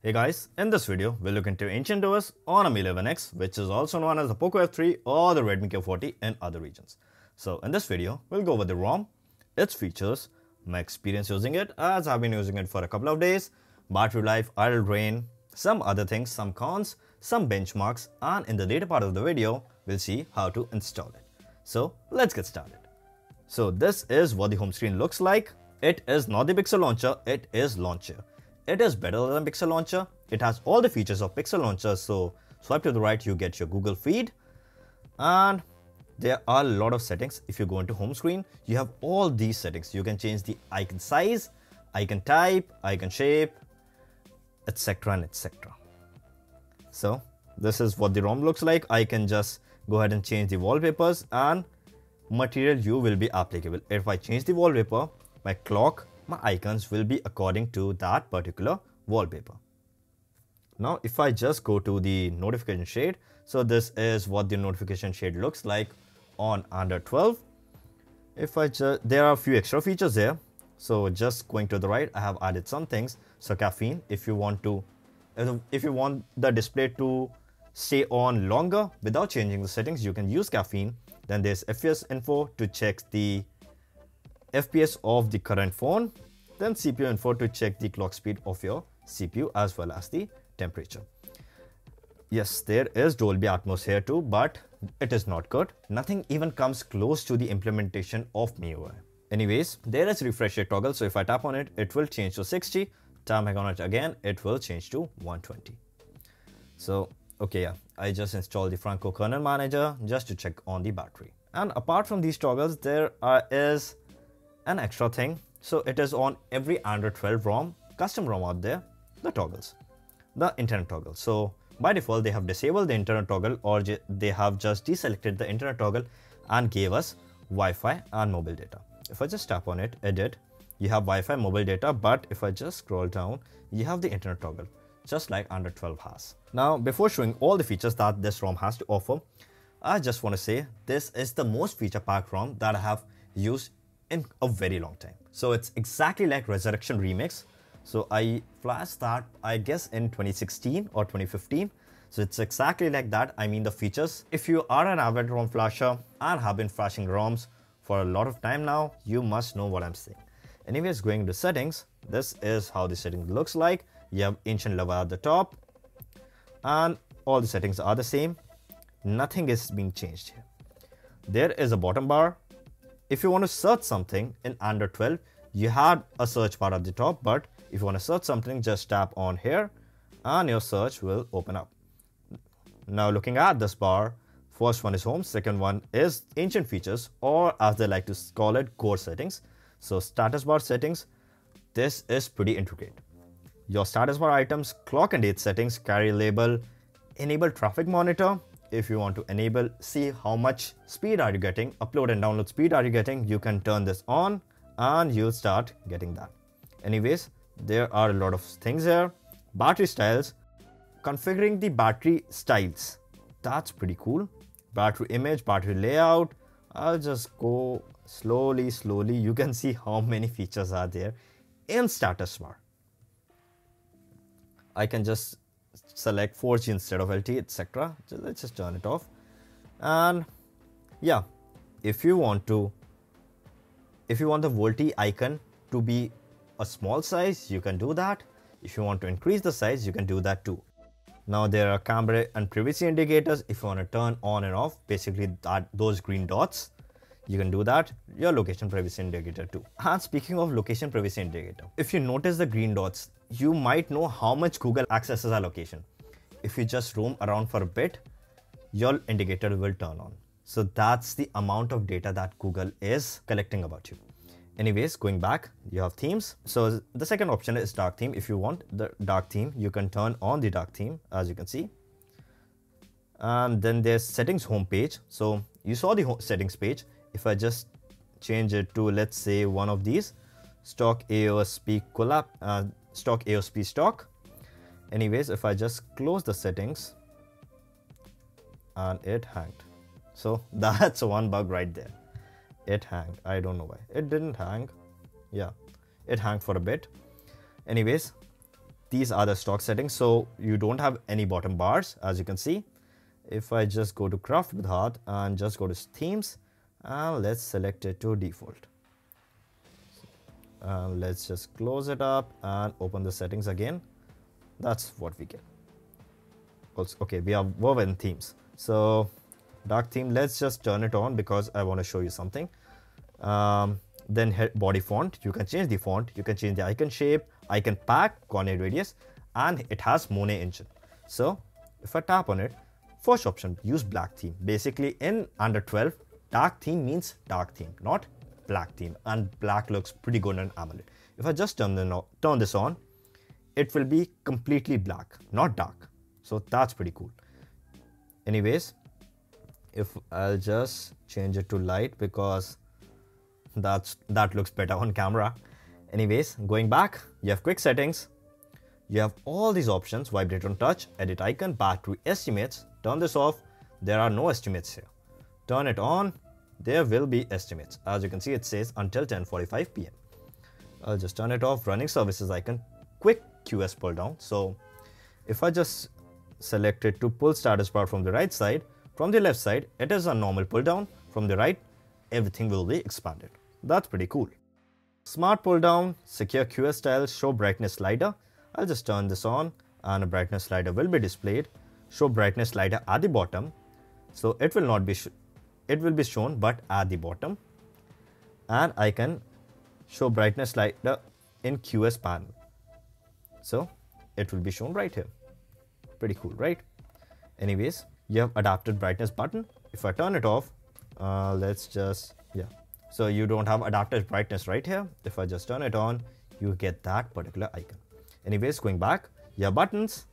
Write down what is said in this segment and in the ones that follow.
Hey guys, in this video, we'll look into ancient OS on a Mi 11X, which is also known as the Poco F3 or the Redmi K40 in other regions. So in this video, we'll go over the ROM, its features, my experience using it as I've been using it for a couple of days, battery life, idle drain, some other things, some cons, some benchmarks, and in the later part of the video, we'll see how to install it. So let's get started. So this is what the home screen looks like. It is not the Pixel Launcher, it is Launcher. It is better than Pixel Launcher. It has all the features of Pixel Launcher. So swipe to the right, you get your Google feed. And there are a lot of settings. If you go into home screen, you have all these settings. You can change the icon size, icon type, icon shape, etc. and etc. So this is what the ROM looks like. I can just go ahead and change the wallpapers and material hue will be applicable. If I change the wallpaper, my clock, my icons will be according to that particular wallpaper. Now, if I just go to the notification shade, so this is what the notification shade looks like on Android 12. If I just, there are a few extra features there. So just going to the right, I have added some things. So caffeine, if you want the display to stay on longer without changing the settings, you can use caffeine. Then there's FPS info to check the FPS of the current phone, then CPU info to check the clock speed of your CPU as well as the temperature. Yes, there is Dolby Atmos here too, but it is not good. Nothing even comes close to the implementation of MIUI. Anyways, there is refresh rate toggle, so if I tap on it, it will change to 60. Tap on it again, it will change to 120. So, okay, yeah, I just installed the Franco kernel manager just to check on the battery. And apart from these toggles, there is an extra thing. So it is on every Android 12 ROM, custom ROM out there, the toggles, the internet toggle. So by default, they have disabled the internet toggle, or they have just deselected the internet toggle and gave us Wi-Fi and mobile data. If I just tap on it, edit, you have Wi-Fi, mobile data, but if I just scroll down, you have the internet toggle, just like Android 12 has. Now, before showing all the features that this ROM has to offer, I just want to say this is the most feature-packed ROM that I have used in a very long time. So it's exactly like Resurrection Remix. So I flashed that, I guess, in 2016 or 2015. So it's exactly like that. I mean, the features. If you are an avid ROM flasher and have been flashing ROMs for a lot of time now, you must know what I'm saying. Anyways, going to settings, this is how the settings looks like. You have ancient level at the top and all the settings are the same. Nothing is being changed here. There is a bottom bar. If you want to search something in Android 12, you had a search bar at the top, but if you want to search something, just tap on here and your search will open up. Now looking at this bar, first one is home, second one is ancient features, or as they like to call it, core settings. So status bar settings, this is pretty intricate. Your status bar items, clock and date settings, carry label, enable traffic monitor. If you want to enable, see how much speed are you getting, upload and download speed are you getting, you can turn this on and you'll start getting that. Anyways, there are a lot of things here. Battery styles, configuring the battery styles, that's pretty cool. Battery image, battery layout, I'll just go slowly. You can see how many features are there in status bar. I can just select 4G instead of LTE, etc. So let's just turn it off. And yeah, if you want the VoLTE icon to be a small size, you can do that. If you want to increase the size, you can do that too. Now there are camera and privacy indicators. If you want to turn on and off, basically those green dots, you can do that. Your location privacy indicator too. And speaking of location privacy indicator, if you notice the green dots, you might know how much Google accesses our location. If you just roam around for a bit, your indicator will turn on. So that's the amount of data that Google is collecting about you. Anyways, going back, you have themes. So the second option is dark theme. If you want the dark theme, you can turn on the dark theme, as you can see. And then there's settings homepage. So you saw the settings page. If I just change it to, let's say, one of these, stock AOSP collab, stock AOSP stock. Anyways, if I just close the settings and it hanged. So that's one bug right there. It hanged. I don't know why. It didn't hang. Yeah, it hung for a bit. Anyways, these are the stock settings, so you don't have any bottom bars, as you can see. If I just go to craft with heart and just go to themes, and let's select it to default. Let's just close it up and open the settings again. That's what we get. Also, okay, we have woven themes. So dark theme, let's just turn it on because I want to show you something. Then body font, you can change the font, you can change the icon shape, icon pack, corner radius, and it has Monet engine. So if I tap on it, first option, use black theme. Basically in under 12, dark theme means dark theme, not black theme, and black looks pretty good on AMOLED. If I just turn this on, it will be completely black, not dark. So that's pretty cool. Anyways, if I'll just change it to light because that looks better on camera. Anyways, going back, you have quick settings. You have all these options: vibrate on touch, edit icon, battery estimates. Turn this off, there are no estimates here. Turn it on, there will be estimates. As you can see, it says until 10:45 p.m. I'll just turn it off. Running services icon, quick QS pull down. So if I just select it to pull status bar from the right side, from the left side, it is a normal pull down. From the right, everything will be expanded. That's pretty cool. Smart pull down, secure QS style, show brightness slider. I'll just turn this on and a brightness slider will be displayed. Show brightness slider at the bottom. So it will not be, it will be shown, but at the bottom. And I can show brightness slider in QS panel. So it will be shown right here. Pretty cool, right? Anyways, you have adapted brightness button. If I turn it off, let's just, yeah. So you don't have adaptive brightness right here. If I just turn it on, you get that particular icon. Anyways, going back, you have buttons,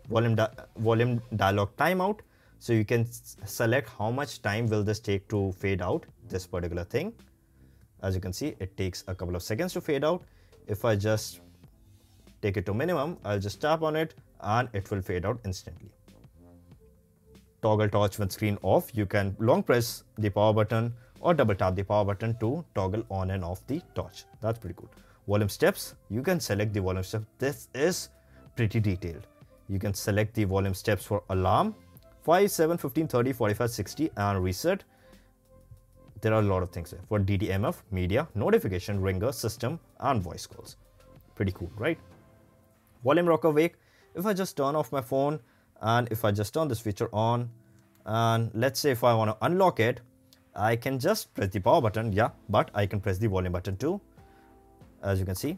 volume dialog timeout. So you can select how much time will this take to fade out this particular thing. As you can see, it takes a couple of seconds to fade out. If I just take it to minimum, I'll just tap on it and it will fade out instantly. Toggle torch when screen off. You can long press the power button or double tap the power button to toggle on and off the torch. That's pretty cool. Volume steps, you can select the volume steps. This is pretty detailed. You can select the volume steps for alarm, 5, 7, 15, 30, 45, 60 and reset. There are a lot of things here for DDMF, media, notification, ringer, system and voice calls. Pretty cool, right? Volume rocker wake. If I just turn off my phone and if I just turn this feature on, and let's say if I want to unlock it, I can just press the power button, yeah, but I can press the volume button too, as you can see.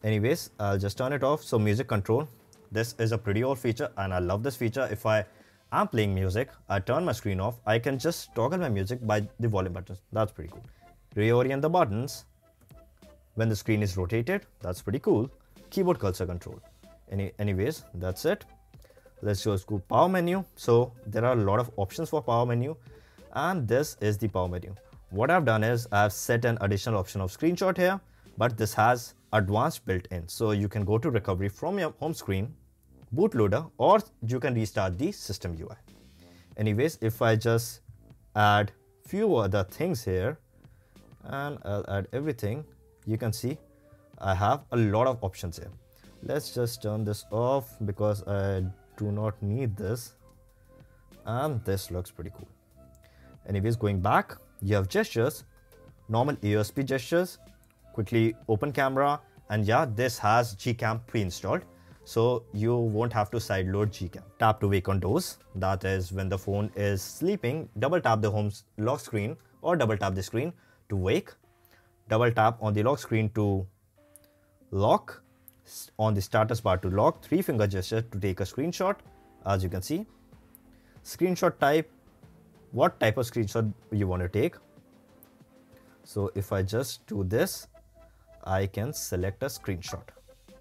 Anyways, I'll just turn it off. So music control, this is a pretty old feature and I love this feature. If I am playing music, I turn my screen off, I can just toggle my music by the volume buttons. That's pretty cool. Reorient the buttons when the screen is rotated. That's pretty cool. Keyboard cursor control. Anyways, that's it. Let's just go power menu. So there are a lot of options for power menu and this is the power menu. What I've done is I've set an additional option of screenshot here, but this has advanced built in. So you can go to recovery from your home screen, bootloader, or you can restart the system UI. Anyways, if I just add few other things here and I'll add everything, you can see I have a lot of options here. Let's just turn this off because I do not need this. And this looks pretty cool. Anyways, going back, you have gestures, normal AOSP gestures, quickly open camera, and yeah, this has Gcam pre-installed. So you won't have to sideload Gcam. Tap to wake on doors. That is when the phone is sleeping, double tap the home lock screen or double tap the screen to wake. Double tap on the lock screen to lock. On the status bar to lock, 3-finger gesture to take a screenshot. As you can see, screenshot type, what type of screenshot you want to take. So if I just do this, I can select a screenshot.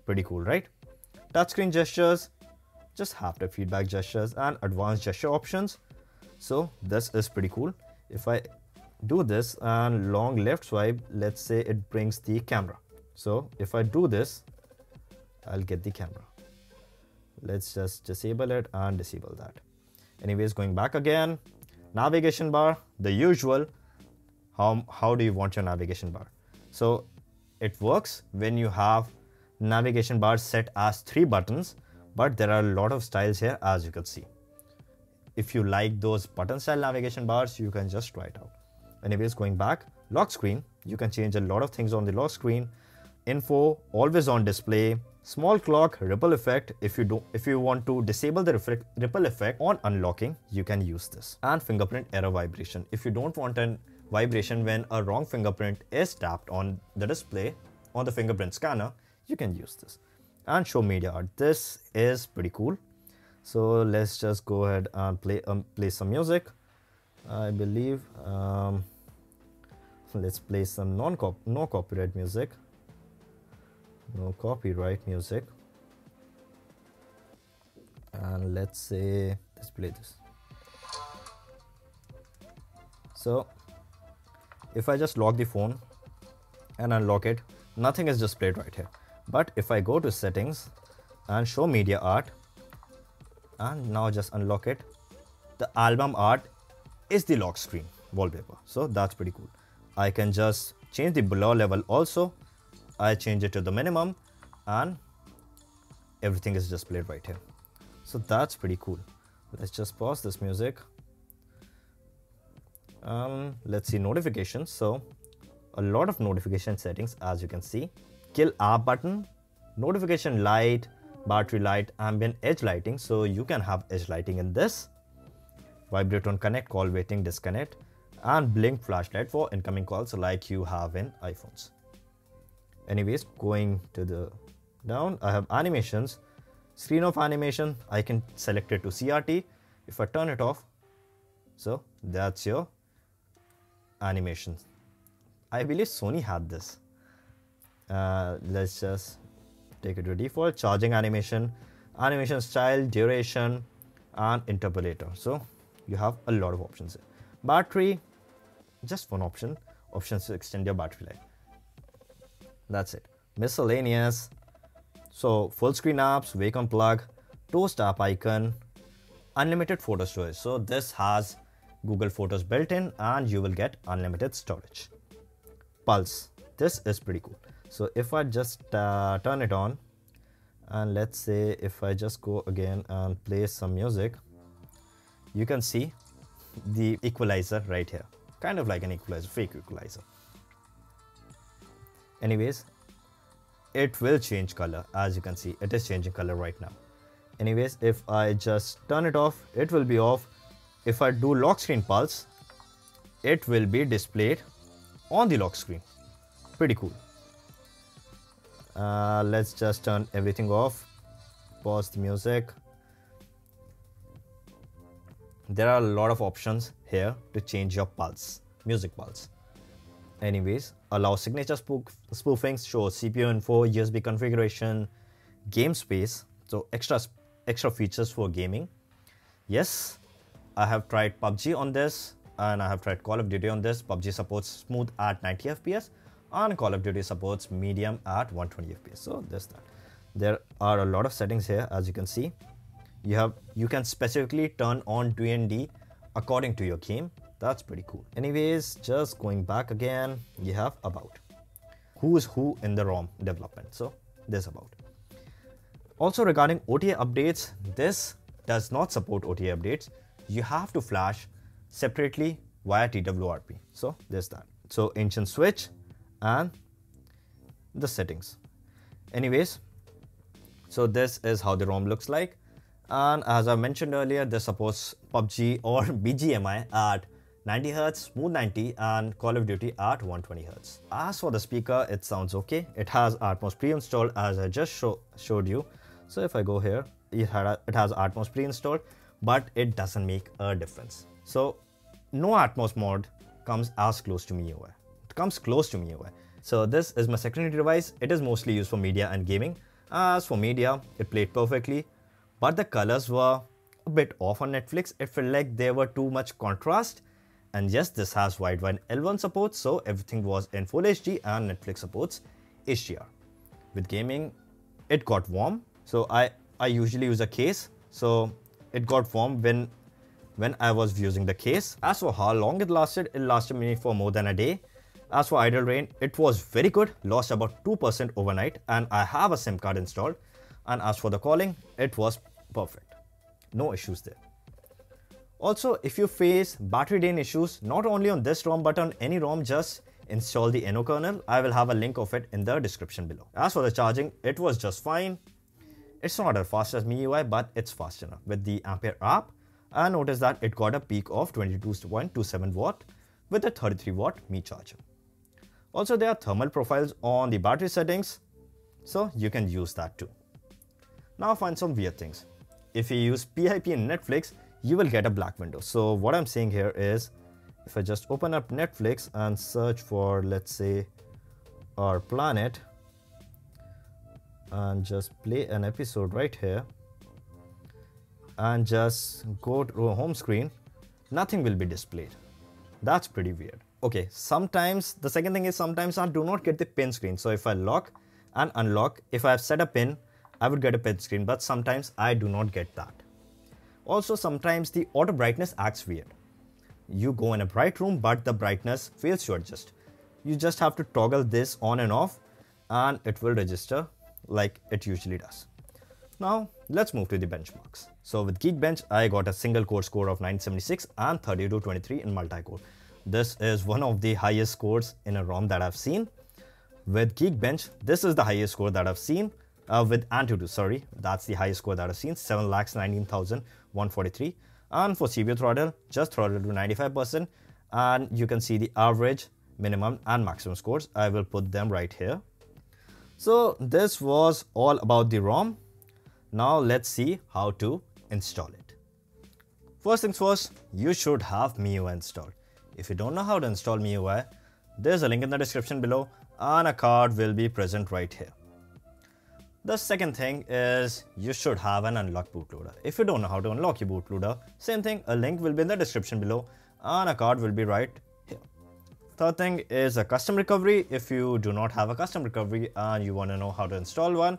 Pretty cool, right? Touchscreen gestures, just haptic feedback gestures and advanced gesture options. So this is pretty cool. If I do this and long left swipe, let's say it brings the camera. So if I do this, I'll get the camera. Let's just disable it and disable that. Anyways, going back again, navigation bar, the usual. How do you want your navigation bar? So it works when you have navigation bar set as 3 buttons, but there are a lot of styles here, as you can see. If you like those button style navigation bars, you can just try it out. Anyways, going back, lock screen, you can change a lot of things on the lock screen. Info, always on display, small clock, ripple effect. If you want to disable the ripple effect on unlocking, you can use this. And fingerprint error vibration. If you don't want a vibration when a wrong fingerprint is tapped on the display on the fingerprint scanner, you can use this. And show media art. This is pretty cool. So let's just go ahead and play some music. I believe let's play some no copyright music. No copyright music. And let's play this. So if I just lock the phone and unlock it, nothing is displayed right here. But if I go to settings and show media art and now just unlock it, the album art is the lock screen wallpaper. So that's pretty cool. I can just change the blur level also. I change it to the minimum and everything is displayed right here. So that's pretty cool. Let's just pause this music. Let's see notifications. So a lot of notification settings, as you can see. Kill app button, notification light, battery light, ambient edge lighting. So you can have edge lighting in this. Vibrate on connect, call waiting, disconnect, and blink flashlight for incoming calls like you have in iPhones. Anyways, going to the down, I have animations. Screen of animation, I can select it to CRT. If I turn it off, so that's your animations. I believe Sony had this. Let's just take it to default. Charging animation, animation style, duration, and interpolator. So you have a lot of options here. Battery, just one option. Options to extend your battery life. That's it. Miscellaneous. So full screen apps, wake on plug, toast app icon, unlimited photo storage. So this has Google Photos built in and you will get unlimited storage. Pulse. This is pretty cool. So if I just turn it on and let's say if I just go again and play some music, you can see the equalizer right here. Kind of like an equalizer, fake equalizer. Anyways, it will change color. As you can see, it is changing color right now. Anyways, if I just turn it off, it will be off. If I do lock screen pulse, it will be displayed on the lock screen. Pretty cool. Let's just turn everything off. Pause the music. There are a lot of options here to change your pulse, music pulse. Anyways, allow signature spoofing, show CPU info, USB configuration, game space, so extra features for gaming. Yes, I have tried PUBG on this and I have tried Call of Duty on this. PUBG supports smooth at 90 FPS and Call of Duty supports medium at 120 FPS. So there's that. There are a lot of settings here, as you can see. You can specifically turn on DND according to your game. That's pretty cool. Anyways, just going back again, you have about. Who is who in the ROM development? So there's about. Also regarding OTA updates, this does not support OTA updates. You have to flash separately via TWRP. So there's that. So ancient switch and the settings. Anyways, so this is how the ROM looks like. And as I mentioned earlier, this supports PUBG or BGMI at 90 Hz, smooth 90, and Call of Duty at 120 Hz. As for the speaker, it sounds okay. It has Atmos pre-installed as I just showed you. So if I go here, it has Atmos pre-installed, but it doesn't make a difference. So no Atmos mod comes as close to MIUI. It comes close to MIUI. So this is my secondary device. It is mostly used for media and gaming. As for media, it played perfectly, but the colors were a bit off on Netflix. It felt like there were too much contrast. And yes, this has wideband L1 support, so everything was in Full HD, and Netflix supports HDR. With gaming, it got warm. So I usually use a case, so it got warm when I was using the case. As for how long it lasted me for more than a day. As for idle rain, it was very good, lost about 2% overnight, and I have a SIM card installed. And as for the calling, it was perfect. No issues there. Also, if you face battery drain issues, not only on this ROM but on any ROM, just install the NO kernel. I will have a link of it in the description below. As for the charging, it was just fine. It's not as fast as MIUI, but it's fast enough. With the Ampere app, I noticed that it got a peak of 22.27 watt with a 33 watt Mi charger. Also, there are thermal profiles on the battery settings, so you can use that too. Now find some weird things. If you use PIP in Netflix, you will get a black window. So what I'm saying here is, if I just open up Netflix and search for, let's say, Our Planet, and just play an episode right here, and just go to a home screen, nothing will be displayed. That's pretty weird. Okay, sometimes, the second thing is sometimes I do not get the pin screen. So if I lock and unlock, if I have set a pin, I would get a pin screen, but sometimes I do not get that. Also, sometimes the auto brightness acts weird. You go in a bright room, but the brightness fails to adjust. You just have to toggle this on and off, and it will register like it usually does. Now, let's move to the benchmarks. So with Geekbench, I got a single core score of 976 and 3223 in multi-core. This is one of the highest scores in a ROM that I've seen. With Geekbench, this is the highest score that I've seen. With Antutu, sorry, that's the highest score that I've seen, 7,19,143. And for CPU throttle, just throttle to 95%. And you can see the average, minimum and maximum scores. I will put them right here. So this was all about the ROM. Now let's see how to install it. First things first, you should have MIUI installed. If you don't know how to install MIUI, there's a link in the description below and a card will be present right here. The second thing is you should have an unlocked bootloader. If you don't know how to unlock your bootloader, same thing, a link will be in the description below and a card will be right here. Third thing is a custom recovery. If you do not have a custom recovery and you want to know how to install one,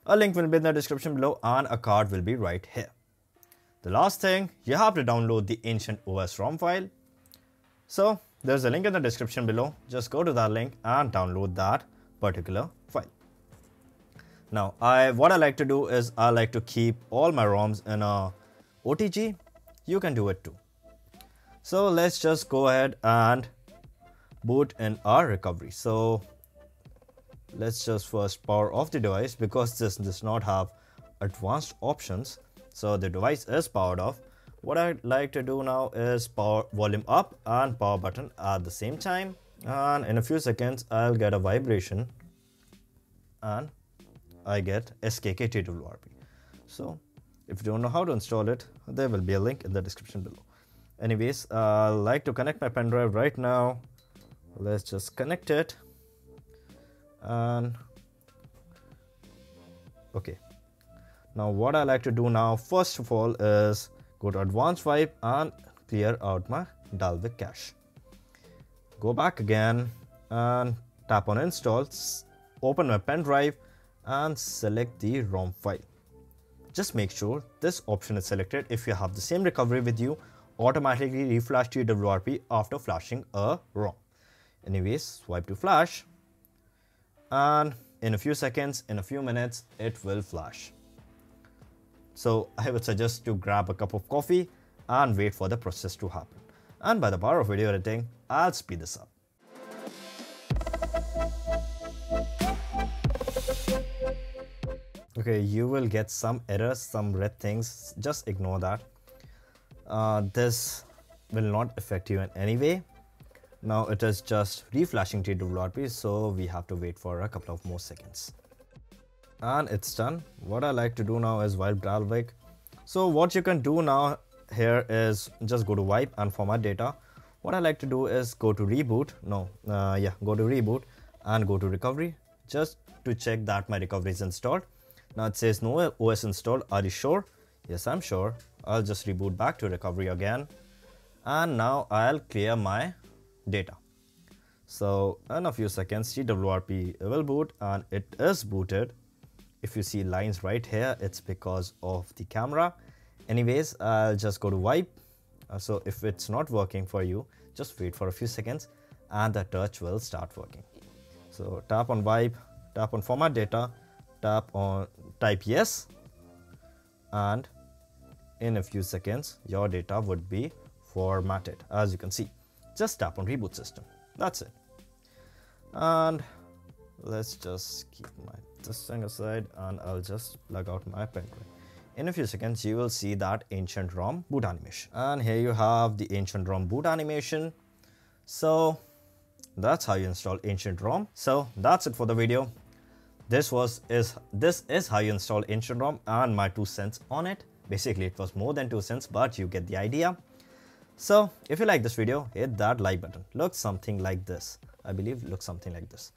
a link will be in the description below and a card will be right here. The last thing, you have to download the Ancient OS ROM file. So there's a link in the description below. Just go to that link and download that particular file. Now, what I like to do is I like to keep all my ROMs in a OTG. You can do it too. So let's just go ahead and boot in our recovery. So let's just first power off the device because this does not have advanced options. So the device is powered off. What I'd like to do now is power volume up and power button at the same time. And in a few seconds, I'll get a vibration and I get SKK TWRP. So if you don't know how to install it, there will be a link in the description below. Anyways, I'd like to connect my pen drive right now. Let's just connect it. And okay. Now what I like to do now, first of all, is go to advanced wipe and clear out my Dalvik cache. Go back again and tap on install, open my pen drive and select the ROM file. Just make sure this option is selected. If you have the same recovery with you, automatically reflash TWRP after flashing a ROM. Anyways, swipe to flash and in a few seconds, in a few minutes, it will flash. So I would suggest to grab a cup of coffee and wait for the process to happen. And by the power of video editing, I'll speed this up. Okay, you will get some errors, some red things, just ignore that. This will not affect you in any way. Now it is just reflashing TWRP, so we have to wait for a couple of more seconds. And it's done. What I like to do now is wipe Dalvik. So what you can do now here is just go to wipe and format data. What I like to do is go to reboot. Go to reboot and go to recovery just to check that my recovery is installed. Now it says no OS installed. Are you sure? Yes, I'm sure. I'll just reboot back to recovery again. And now I'll clear my data. So in a few seconds, TWRP will boot and it is booted. If you see lines right here, it's because of the camera. Anyways, I'll just go to wipe. So if it's not working for you, just wait for a few seconds and the touch will start working. So tap on wipe, tap on format data, type yes, and in a few seconds your data would be formatted. As you can see, just tap on reboot system. That's it. And let's just keep this thing aside, and I'll just plug out my pen drive. In a few seconds you will see that ancient ROM boot animation, and here you have the ancient ROM boot animation. So that's how you install ancient ROM. So that's it for the video. This is how you install ancient ROM, and my 2 cents on it. Basically it was more than 2 cents, but you get the idea. So if you like this video, hit that like button. Looks something like this. I believe looks something like this.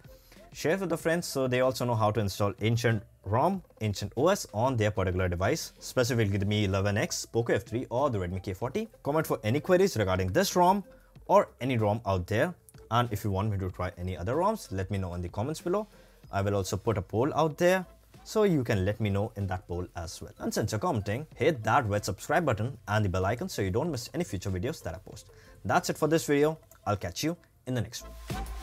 Share it with the friends so they also know how to install ancient ROM, ancient OS on their particular device, specifically the Mi 11X, Poco F3 or the Redmi K40. Comment for any queries regarding this ROM or any ROM out there. And if you want me to try any other ROMs, let me know in the comments below. I will also put a poll out there, so you can let me know in that poll as well. And since you're commenting, hit that red subscribe button and the bell icon so you don't miss any future videos that I post. That's it for this video. I'll catch you in the next one.